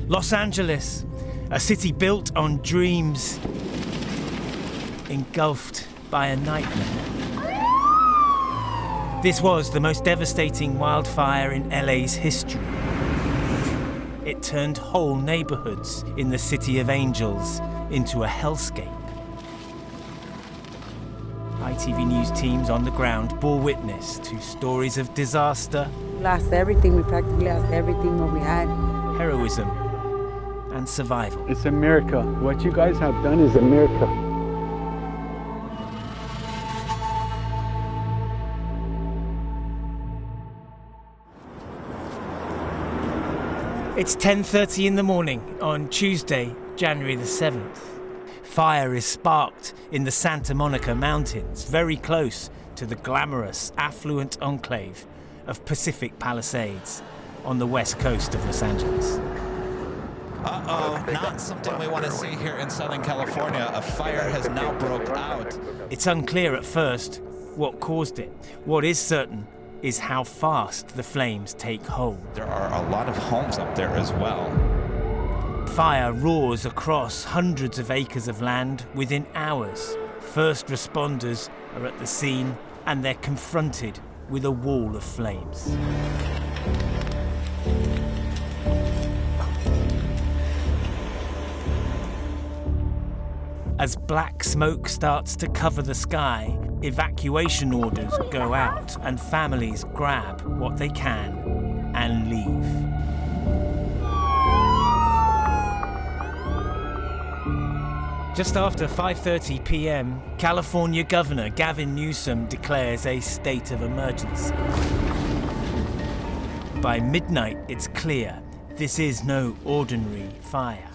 Los Angeles, a city built on dreams, engulfed by a nightmare. This was the most devastating wildfire in LA's history. It turned whole neighborhoods in the City of Angels into a hellscape. ITV News teams on the ground bore witness to stories of disaster. We lost everything. We practically lost everything what we had. Heroism and survival. It's a miracle. What you guys have done is a miracle. It's 10:30 in the morning on Tuesday, January the 7th. Fire is sparked in the Santa Monica Mountains, very close to the glamorous, affluent enclave of Pacific Palisades on the west coast of Los Angeles. Not something we want to see here in Southern California. A fire has now broke out. It's unclear at first what caused it. What is certain is how fast the flames take hold. There are a lot of homes up there as well. Fire roars across hundreds of acres of land within hours. First responders are at the scene and they're confronted with a wall of flames. As black smoke starts to cover the sky, evacuation orders go out and families grab what they can and leave. Just after 5:30 p.m, California Governor Gavin Newsom declares a state of emergency. By midnight, it's clear this is no ordinary fire.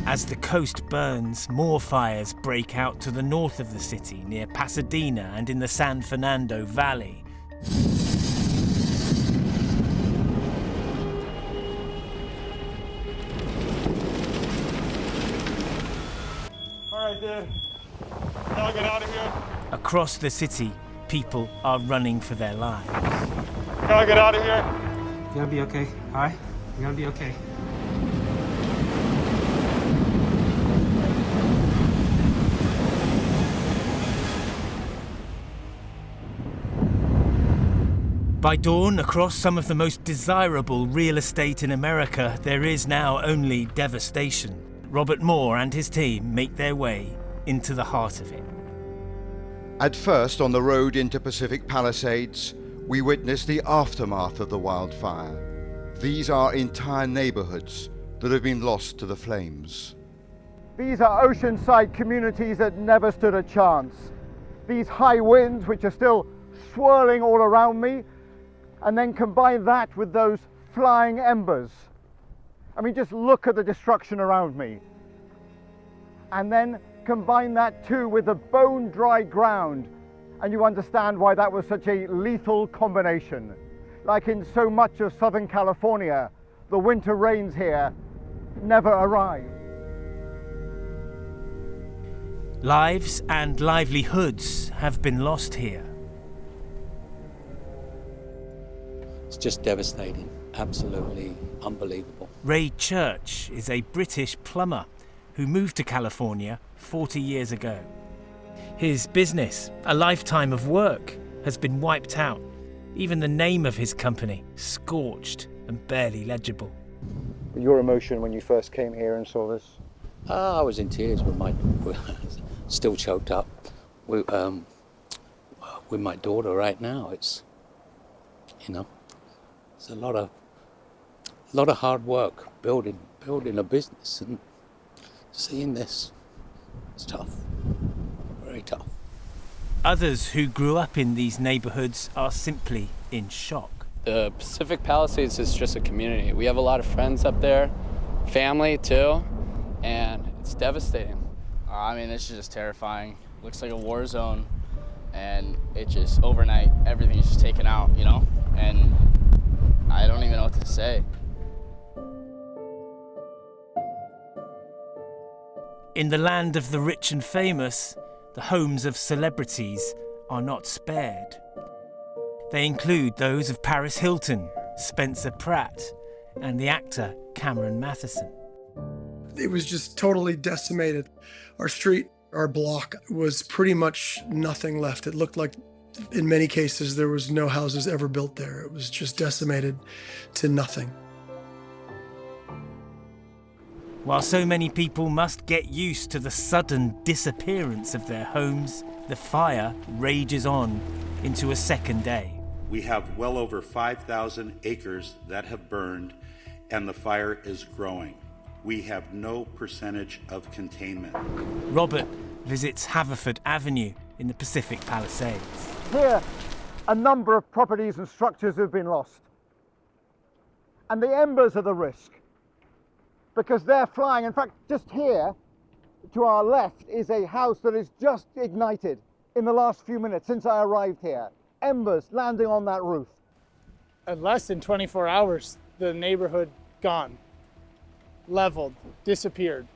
As the coast burns, more fires break out to the north of the city, near Pasadena and in the San Fernando Valley. All right, dude. Now get out of here. Across the city, people are running for their lives. Gotta get out of here. You're gonna be okay, all right? You're gonna be okay. By dawn, across some of the most desirable real estate in America, there is now only devastation. Robert Moore and his team make their way into the heart of it. At first, on the road into Pacific Palisades, we witnessed the aftermath of the wildfire. These are entire neighborhoods that have been lost to the flames. These are oceanside communities that never stood a chance. These high winds, which are still swirling all around me, and then combine that with those flying embers. I mean, just look at the destruction around me. And then combine that too with the bone-dry ground, and you understand why that was such a lethal combination. Like in so much of Southern California, the winter rains here never arrive. Lives and livelihoods have been lost here. It's just devastating, absolutely unbelievable. Ray Church is a British plumber who moved to California 40 years ago. His business, a lifetime of work, has been wiped out. Even the name of his company, scorched and barely legible. Your emotion when you first came here and saw this? I was in tears with still choked up with my daughter right now. It's, it's a lot of hard work building a business, and seeing this, it's tough, very tough. Others who grew up in these neighborhoods are simply in shock. The Pacific Palisades is just a community. We have a lot of friends up there, family too, and it's devastating. I mean, this is just terrifying. Looks like a war zone, and it just overnight, everything's just taken out, and I don't even know what to say. In the land of the rich and famous, the homes of celebrities are not spared. They include those of Paris Hilton, Spencer Pratt, and the actor Cameron Matheson. It was just totally decimated. Our street, our block was pretty much nothing left. It looked like in many cases there was no houses ever built there. It was just decimated to nothing. While so many people must get used to the sudden disappearance of their homes, the fire rages on into a second day. We have well over 5,000 acres that have burned, and the fire is growing. We have no percentage of containment. Robert visits Haverford Avenue in the Pacific Palisades. Here, a number of properties and structures have been lost. And the embers are the risk, because they're flying. In fact, just here, to our left, is a house that is just ignited in the last few minutes since I arrived here. Embers landing on that roof. In less than 24 hours, the neighborhood gone, leveled, disappeared.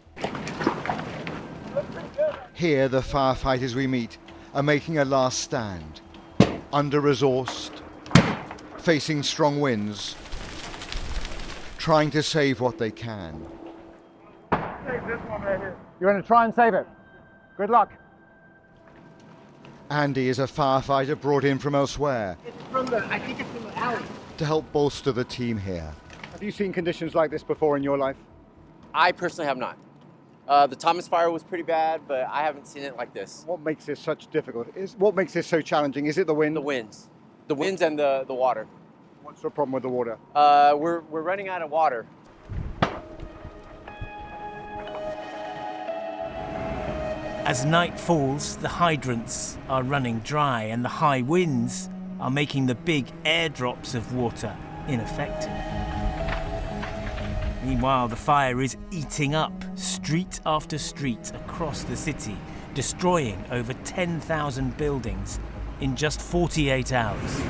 Here, the firefighters we meet are making a last stand, under-resourced, facing strong winds, trying to save what they can. Save this one right here. You're going to try and save it. Good luck. Andy is a firefighter brought in from elsewhere. I think it's from the alley. To help bolster the team here. Have you seen conditions like this before in your life? I personally have not. The Thomas fire was pretty bad, but I haven't seen it like this. What makes this such difficult? What makes this so challenging? Is it the wind? The winds. The winds and the water. What's the problem with the water? We're running out of water. As night falls, the hydrants are running dry and the high winds are making the big airdrops of water ineffective. Meanwhile, the fire is eating up street after street across the city, destroying over 10,000 buildings in just 48 hours.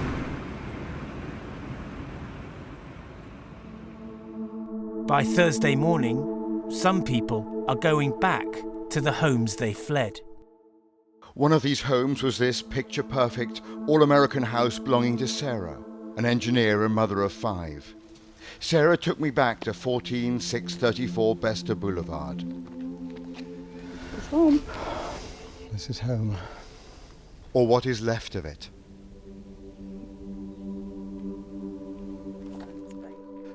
By Thursday morning, some people are going back to the homes they fled. One of these homes was this picture-perfect, all-American house belonging to Sarah, an engineer and mother of 5. Sarah took me back to 14634 Bester Boulevard. It's home. This is home. Or what is left of it.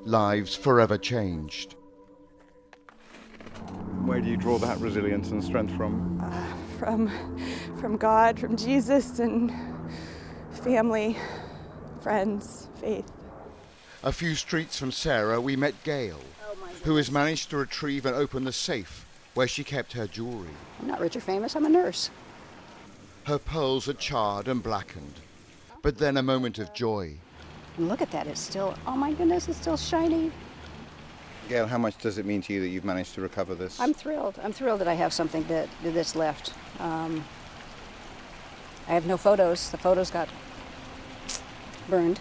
Lives forever changed. Where do you draw that resilience and strength from? From God, from Jesus, and family, friends, faith. A few streets from Sarah, we met Gail, who has managed to retrieve and open the safe where she kept her jewelry. I'm not rich or famous, I'm a nurse. Her pearls are charred and blackened, but then a moment of joy. Look at that, it's still, oh my goodness, it's still shiny. Gail, how much does it mean to you that you've managed to recover this? I'm thrilled. I'm thrilled that I have something that's left. I have no photos. The photos got burned.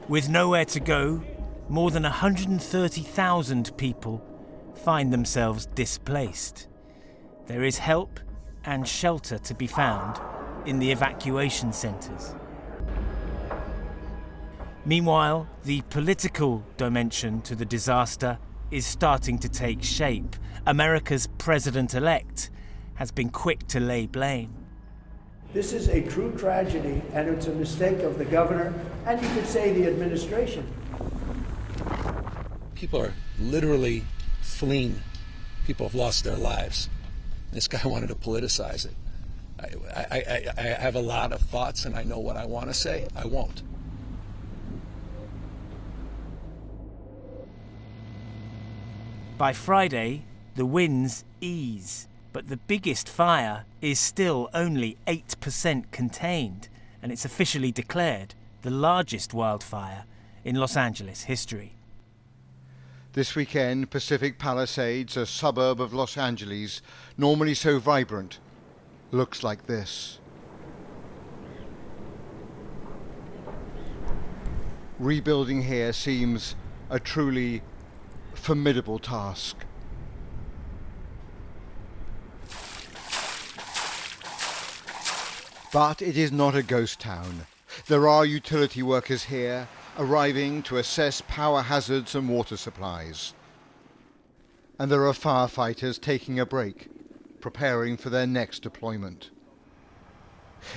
With nowhere to go, more than 130,000 people find themselves displaced. There is help and shelter to be found in the evacuation centres. Meanwhile, the political dimension to the disaster is starting to take shape. America's president-elect has been quick to lay blame. This is a true tragedy, and it's a mistake of the governor, and you could say the administration. People are literally fleeing. People have lost their lives. This guy wanted to politicize it. I have a lot of thoughts, and I know what I want to say. I won't. By Friday, the winds ease, but the biggest fire is still only 8% contained, and it's officially declared the largest wildfire in Los Angeles history. This weekend, Pacific Palisades, a suburb of Los Angeles, normally so vibrant, looks like this. Rebuilding here seems a truly formidable task. But it is not a ghost town. There are utility workers here, arriving to assess power hazards and water supplies. And there are firefighters taking a break, preparing for their next deployment.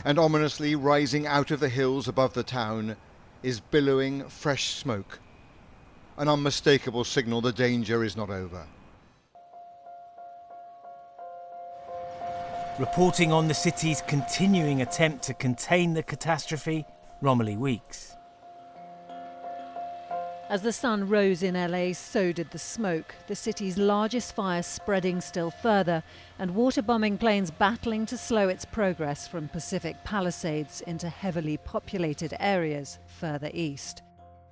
And ominously rising out of the hills above the town is billowing fresh smoke, an unmistakable signal the danger is not over. Reporting on the city's continuing attempt to contain the catastrophe, Romilly Weeks. As the sun rose in LA, so did the smoke, the city's largest fire spreading still further, and water-bombing planes battling to slow its progress from Pacific Palisades into heavily populated areas further east.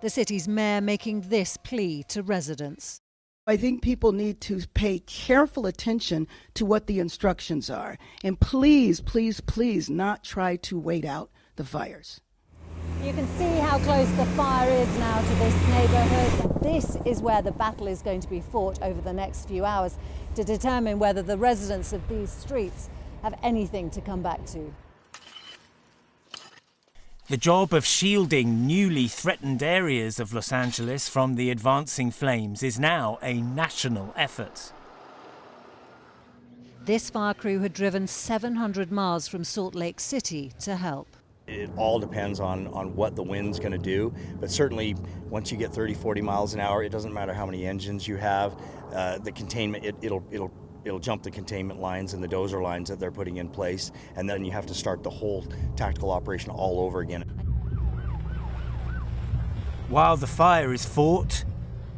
The city's mayor making this plea to residents. I think people need to pay careful attention to what the instructions are, and please, please, please not try to wait out the fires. You can see how close the fire is now to this neighbourhood. This is where the battle is going to be fought over the next few hours to determine whether the residents of these streets have anything to come back to. The job of shielding newly threatened areas of Los Angeles from the advancing flames is now a national effort. This fire crew had driven 700 miles from Salt Lake City to help. It all depends on what the wind's going to do, but certainly once you get 30-40 miles an hour, it doesn't matter how many engines you have. The containment, it'll jump the containment lines and the dozer lines that they're putting in place, and then you have to start the whole tactical operation all over again. While the fire is fought,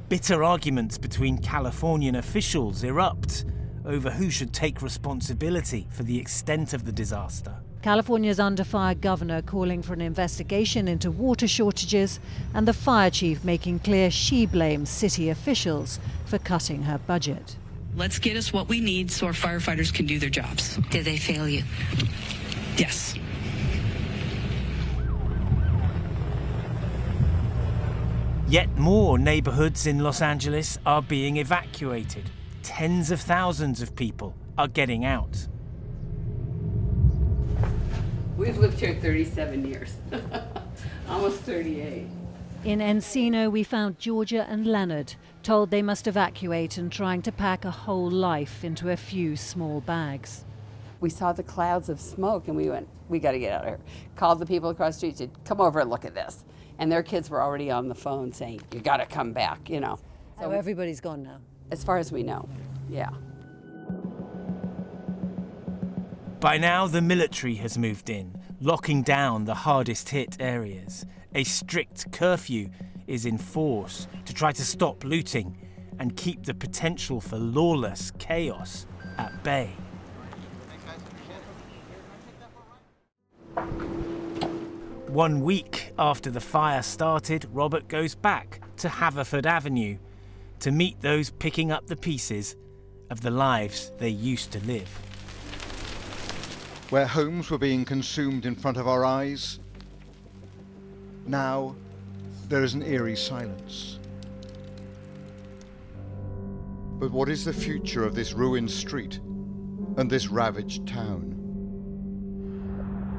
bitter arguments between Californian officials erupt over who should take responsibility for the extent of the disaster. California's under fire governor calling for an investigation into water shortages, and the fire chief making clear she blames city officials for cutting her budget. Let's get us what we need so our firefighters can do their jobs. Did they fail you? Yes. Yet more neighborhoods in Los Angeles are being evacuated. Tens of thousands of people are getting out. We've lived here 37 years, almost 38. In Encino, we found Georgia and Leonard, told they must evacuate and trying to pack a whole life into a few small bags. We saw the clouds of smoke and we went, we got to get out of here. Called the people across the street, said, come over and look at this. And their kids were already on the phone saying, you got to come back, you know. So everybody's gone now? As far as we know, yeah. By now, the military has moved in, locking down the hardest hit areas. A strict curfew is in force to try to stop looting and keep the potential for lawless chaos at bay. One week after the fire started, Robert goes back to Haverford Avenue to meet those picking up the pieces of the lives they used to live. Where homes were being consumed in front of our eyes, now there is an eerie silence. But what is the future of this ruined street and this ravaged town?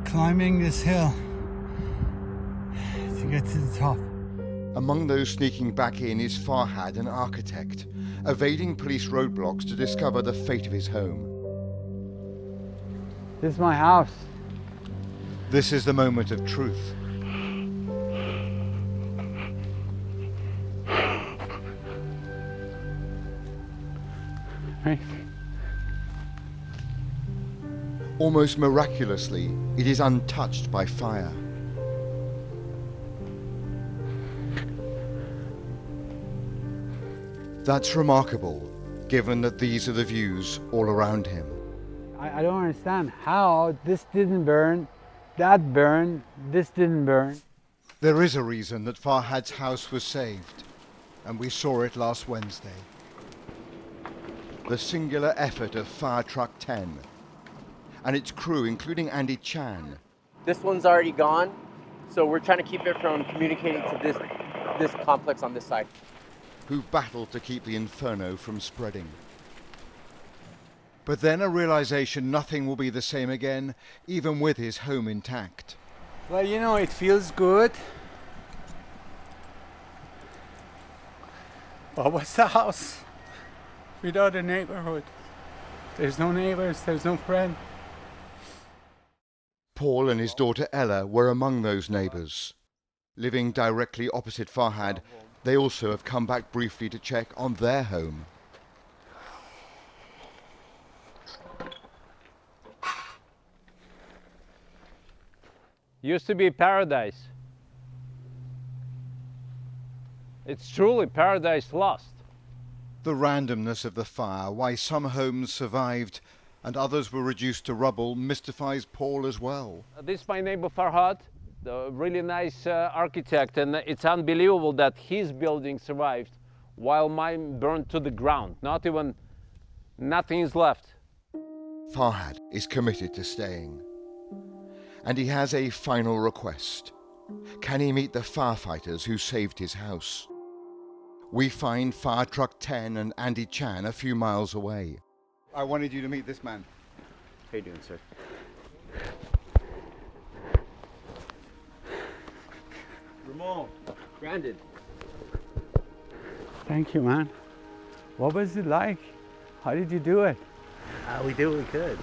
Climbing this hill to get to the top. Among those sneaking back in is Farhad, an architect, evading police roadblocks to discover the fate of his home. This is my house. This is the moment of truth. Thanks. Almost miraculously, it is untouched by fire. That's remarkable, given that these are the views all around him. I don't understand how this didn't burn, that burned, this didn't burn. There is a reason that Farhad's house was saved, and we saw it last Wednesday. The singular effort of Fire Truck 10 and its crew, including Andy Chan. This one's already gone, so we're trying to keep it from communicating to this complex on this side. Who battled to keep the inferno from spreading. But then a realization nothing will be the same again, even with his home intact. Well, you know, it feels good. But what's the house without a neighborhood? There's no neighbors, there's no friend. Paul and his daughter Ella were among those neighbours. Living directly opposite Farhad, they also have come back briefly to check on their home. Used to be paradise. It's truly paradise lost. The randomness of the fire, why some homes survived and others were reduced to rubble, mystifies Paul as well. This is my neighbor Farhad, the really nice architect, and it's unbelievable that his building survived while mine burned to the ground. Nothing is left. Farhad is committed to staying. And he has a final request. Can he meet the firefighters who saved his house? We find Fire Truck 10 and Andy Chan a few miles away. I wanted you to meet this man. How you doing, sir? Ramon, Brandon. Thank you, man. What was it like? How did you do it? We did what we could.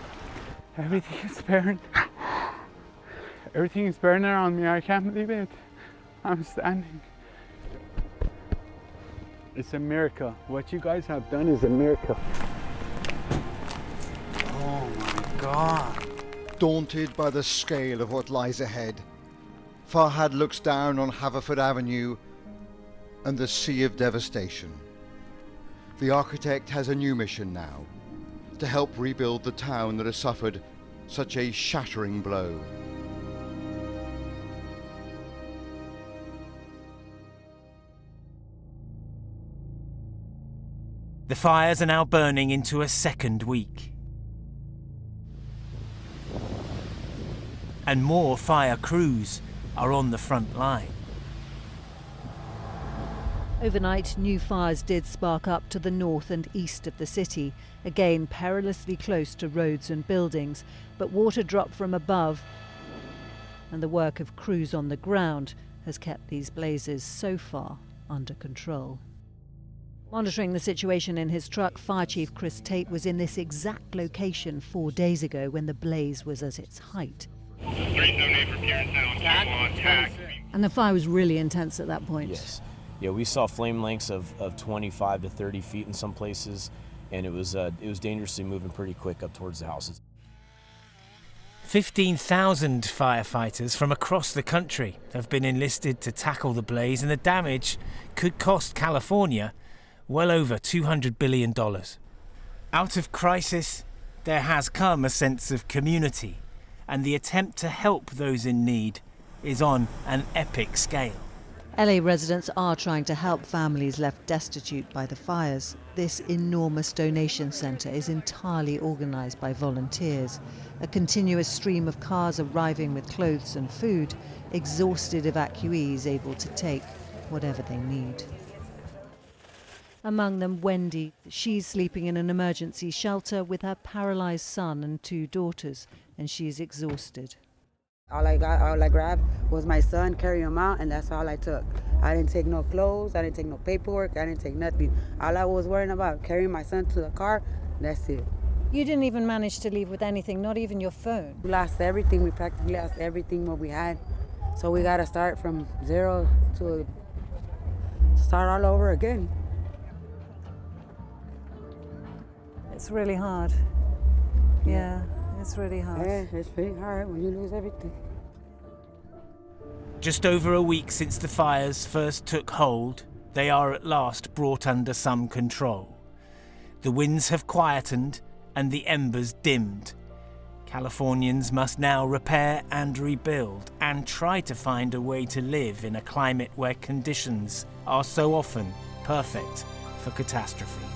Everything is burned. Everything is burned around me. I can't believe it. I'm standing. It's a miracle. What you guys have done is a miracle. Oh my God. Daunted by the scale of what lies ahead, Farhad looks down on Haverford Avenue and the sea of devastation. The architect has a new mission now, to help rebuild the town that has suffered such a shattering blow. The fires are now burning into a second week. And more fire crews are on the front line. Overnight, new fires did spark up to the north and east of the city, again perilously close to roads and buildings, but water dropped from above, and the work of crews on the ground has kept these blazes so far under control. Monitoring the situation in his truck, Fire Chief Chris Tate was in this exact location 4 days ago when the blaze was at its height. And the fire was really intense at that point. Yes. Yeah, we saw flame lengths of 25 to 30 feet in some places, and it was dangerously moving pretty quick up towards the houses. 15,000 firefighters from across the country have been enlisted to tackle the blaze, and the damage could cost California well over $200 billion. Out of crisis, there has come a sense of community, and the attempt to help those in need is on an epic scale. LA residents are trying to help families left destitute by the fires. This enormous donation centre is entirely organised by volunteers. A continuous stream of cars arriving with clothes and food, exhausted evacuees able to take whatever they need. Among them, Wendy. She's sleeping in an emergency shelter with her paralysed son and 2 daughters, and she's exhausted. All I grabbed was my son, carry him out, and that's all I took. I didn't take no clothes, I didn't take no paperwork, I didn't take nothing. All I was worrying about, carrying my son to the car, that's it. You didn't even manage to leave with anything, not even your phone? We lost everything, we practically lost everything what we had. So we gotta start from zero to start all over again. It's really hard. Yeah, it's really hard. Yeah, it's pretty hard when you lose everything. Just over a week since the fires first took hold, they are at last brought under some control. The winds have quietened and the embers dimmed. Californians must now repair and rebuild and try to find a way to live in a climate where conditions are so often perfect for catastrophe.